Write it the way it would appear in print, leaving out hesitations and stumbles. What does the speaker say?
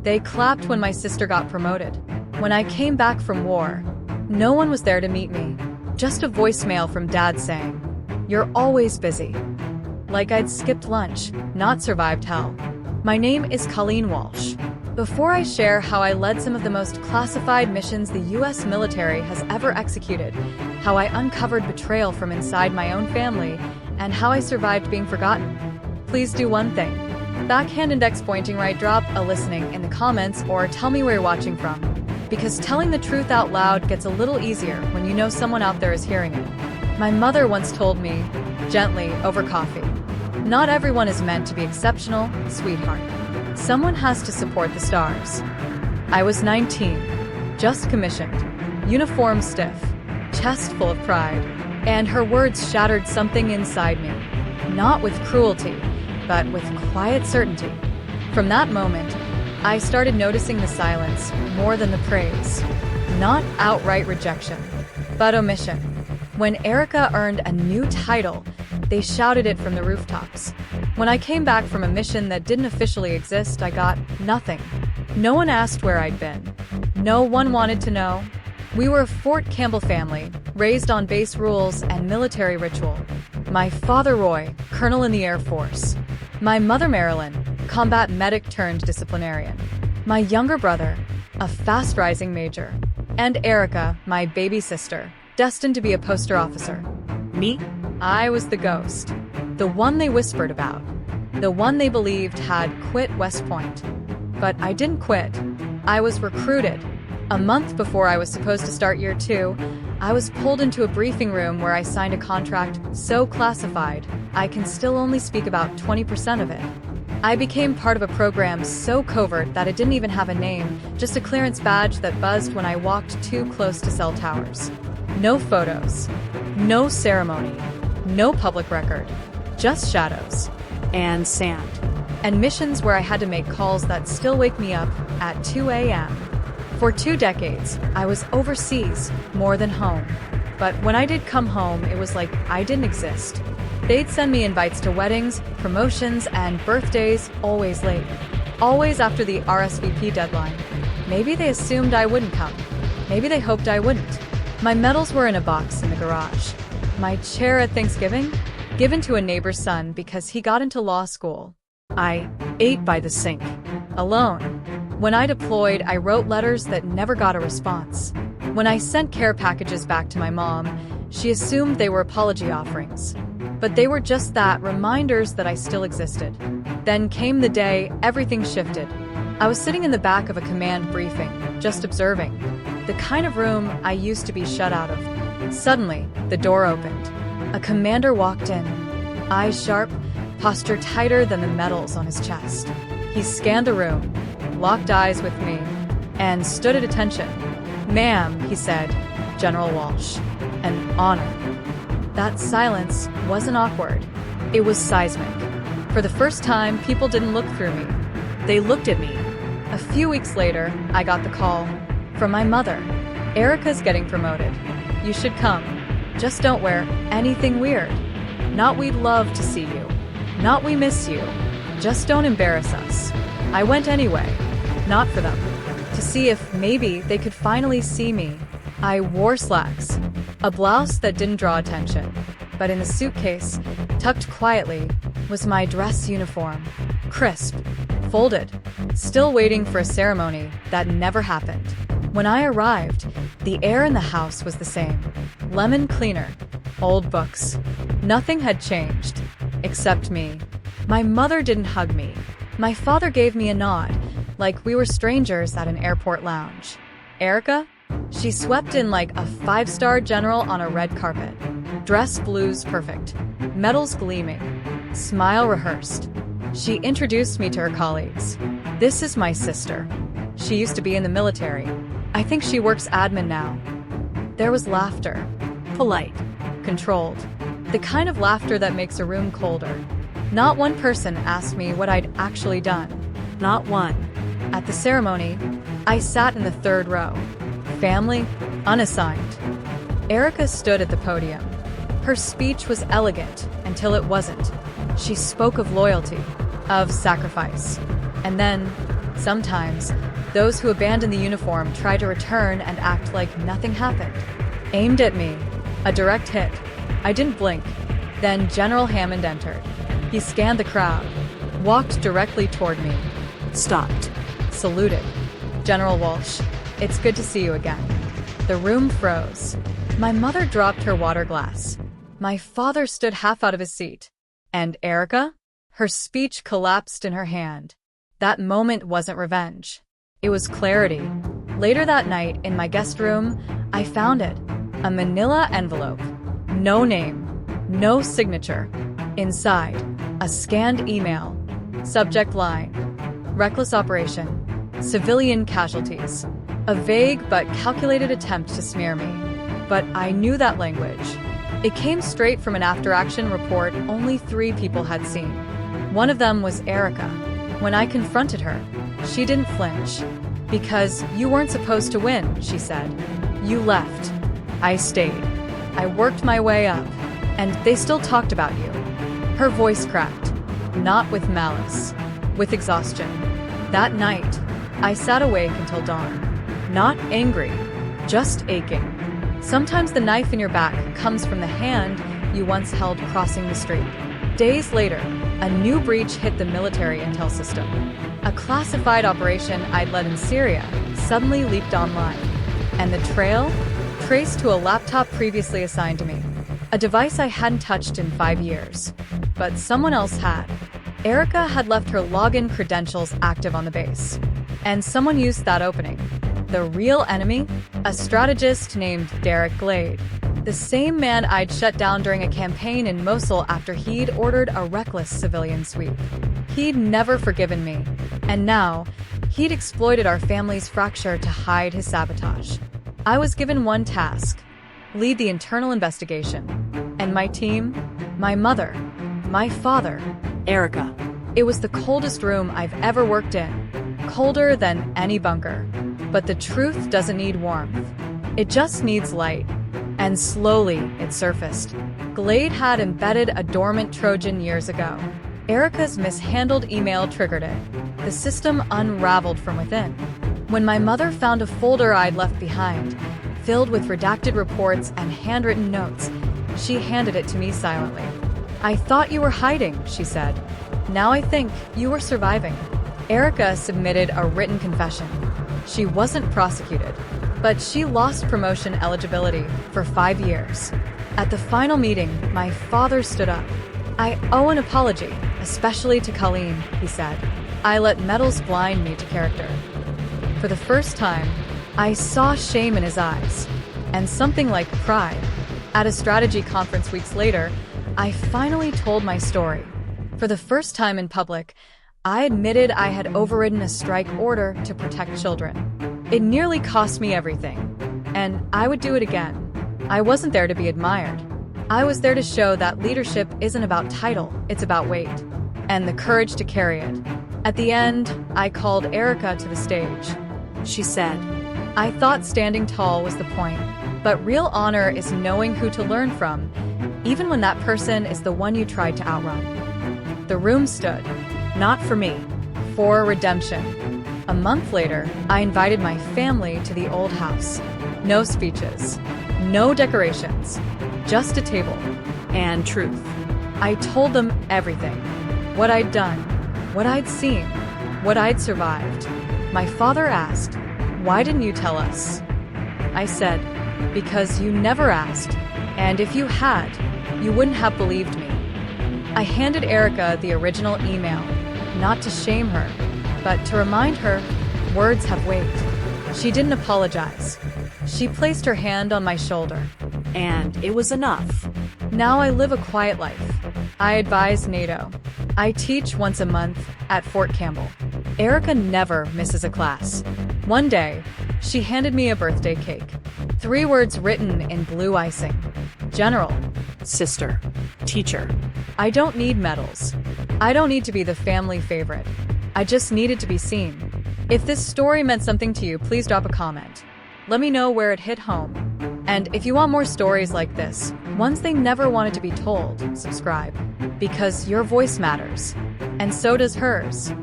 They clapped when my sister got promoted. When I came back from war, no one was there to meet me. Just a voicemail from Dad saying, "You're always busy." Like I'd skipped lunch, not survived hell. My name is Colleen Walsh. Before I share how I led some of the most classified missions the US military has ever executed, how I uncovered betrayal from inside my own family, and how I survived being forgotten, please do one thing. Backhand index pointing right, drop a listening in the comments or tell me where you're watching from. Because telling the truth out loud gets a little easier when you know someone out there is hearing it. My mother once told me, gently, over coffee, "Not everyone is meant to be exceptional, sweetheart. Someone has to support the stars." I was 19, just commissioned, uniform stiff, chest full of pride, and her words shattered something inside me. Not with cruelty, but with quiet certainty. From that moment, I started noticing the silence more than the praise. Not outright rejection, but omission. When Erica earned a new title, they shouted it from the rooftops. When I came back from a mission that didn't officially exist, I got nothing. No one asked where I'd been. No one wanted to know. We were a Fort Campbell family, raised on base rules and military ritual. My father Roy, colonel in the Air Force. My mother Marilyn, combat medic turned disciplinarian. My younger brother, a fast-rising major. And Erica, my baby sister, destined to be a poster officer. Me? I was the ghost. The one they whispered about. The one they believed had quit West Point. But I didn't quit. I was recruited. A month before I was supposed to start year 2, I was pulled into a briefing room where I signed a contract so classified, I can still only speak about 20% of it. I became part of a program so covert that it didn't even have a name, just a clearance badge that buzzed when I walked too close to cell towers. No photos, no ceremony, no public record, just shadows and sand. And missions where I had to make calls that still wake me up at 2 a.m. For 2 decades, I was overseas, more than home. But when I did come home, it was like I didn't exist. They'd send me invites to weddings, promotions, and birthdays, always late. Always after the RSVP deadline. Maybe they assumed I wouldn't come. Maybe they hoped I wouldn't. My medals were in a box in the garage. My chair at Thanksgiving? Given to a neighbor's son because he got into law school. I ate by the sink. Alone. When I deployed, I wrote letters that never got a response. When I sent care packages back to my mom, she assumed they were apology offerings. But they were just that, reminders that I still existed. Then came the day everything shifted. I was sitting in the back of a command briefing, just observing. The kind of room I used to be shut out of. Suddenly, the door opened. A commander walked in. Eyes sharp, posture tighter than the medals on his chest. He scanned the room, locked eyes with me, and stood at attention. "Ma'am," he said, "General Walsh, an honor." That silence wasn't awkward. It was seismic. For the first time, people didn't look through me. They looked at me. A few weeks later, I got the call from my mother. "Erica's getting promoted. You should come. Just don't wear anything weird. Not we'd love to see you. Not we miss you. Just don't embarrass us." I went anyway. Not for them. To see if maybe they could finally see me. I wore slacks. A blouse that didn't draw attention. But in the suitcase, tucked quietly, was my dress uniform. Crisp. Folded. Still waiting for a ceremony that never happened. When I arrived, the air in the house was the same. Lemon cleaner. Old books. Nothing had changed. Except me. My mother didn't hug me. My father gave me a nod, like we were strangers at an airport lounge. Erica? She swept in like a 5-star general on a red carpet. Dress blues perfect. Medals gleaming. Smile rehearsed. She introduced me to her colleagues. "This is my sister. She used to be in the military. I think she works admin now." There was laughter. Polite. Controlled. The kind of laughter that makes a room colder. Not one person asked me what I'd actually done. Not one. At the ceremony, I sat in the 3rd row. Family, unassigned. Erica stood at the podium. Her speech was elegant until it wasn't. She spoke of loyalty, of sacrifice. And then, Sometimes, those who abandon the uniform try to return and act like nothing happened. Aimed at me. A direct hit. I didn't blink. Then General Hammond entered. He scanned the crowd, walked directly toward me, Stopped. saluted. General Walsh, it's good to see you again. The room froze. My mother dropped her water glass. My father stood half out of his seat. And Erica? Her speech collapsed in her hand. That moment wasn't revenge. It was clarity. Later that night, in my guest room, I found it. A manila envelope. No name. No signature. Inside, a scanned email. Subject line: reckless operation. Civilian casualties. A vague but calculated attempt to smear me. But I knew that language. It came straight from an after-action report only 3 people had seen. One of them was Erica. When I confronted her, she didn't flinch. Because you weren't supposed to win, she said. You left. I stayed. I worked my way up, and they still talked about you. Her voice cracked, not with malice, with exhaustion. That night, I sat awake until dawn. Not angry, just aching. Sometimes the knife in your back comes from the hand you once held crossing the street. Days later, a new breach hit the military intel system. A classified operation I'd led in Syria suddenly leaked online, and the trail traced to a laptop previously assigned to me, a device I hadn't touched in 5 years. But someone else had. Erica had left her login credentials active on the base, and someone used that opening. The real enemy? A strategist named Derek Glade, the same man I'd shut down during a campaign in Mosul after he'd ordered a reckless civilian sweep. He'd never forgiven me, and now he'd exploited our family's fracture to hide his sabotage. I was given one task: lead the internal investigation. And my team? My mother. My father. Erica. It was the coldest room I've ever worked in. Colder than any bunker. But the truth doesn't need warmth. It just needs light. And slowly, it surfaced. Glade had embedded a dormant Trojan years ago. Erica's mishandled email triggered it. The system unraveled from within. When my mother found a folder I'd left behind, filled with redacted reports and handwritten notes, she handed it to me silently. I thought you were hiding, she said. Now I think you were surviving. Erica submitted a written confession. She wasn't prosecuted, but she lost promotion eligibility for 5 years. At the final meeting, my father stood up. I owe an apology, especially to Colleen, he said. I let medals blind me to character. For the first time, I saw shame in his eyes, and something like pride. At a strategy conference weeks later, I finally told my story. For the first time in public, I admitted I had overridden a strike order to protect children. It nearly cost me everything, and I would do it again. I wasn't there to be admired. I was there to show that leadership isn't about title, it's about weight, and the courage to carry it. At the end, I called Erica to the stage. She said, I thought standing tall was the point, but real honor is knowing who to learn from, even when that person is the one you tried to outrun. The room stood, not for me, for redemption. A month later, I invited my family to the old house. No speeches, no decorations, just a table. and truth. I told them everything. What I'd done, what I'd seen, what I'd survived. My father asked, "Why didn't you tell us?" I said, "Because you never asked, and if you had, you wouldn't have believed me." I handed Erica the original email, not to shame her, but to remind her words have weight. She didn't apologize. She placed her hand on my shoulder. And it was enough. Now I live a quiet life. I advise NATO. I teach once a month at Fort Campbell. Erica never misses a class. One day, she handed me a birthday cake. 3 words written in blue icing. General. Sister. Teacher. I don't need medals. I don't need to be the family favorite. I just needed to be seen. If this story meant something to you, please drop a comment. Let me know where it hit home. And if you want more stories like this, ones they never wanted to be told, subscribe. Because your voice matters. And so does hers.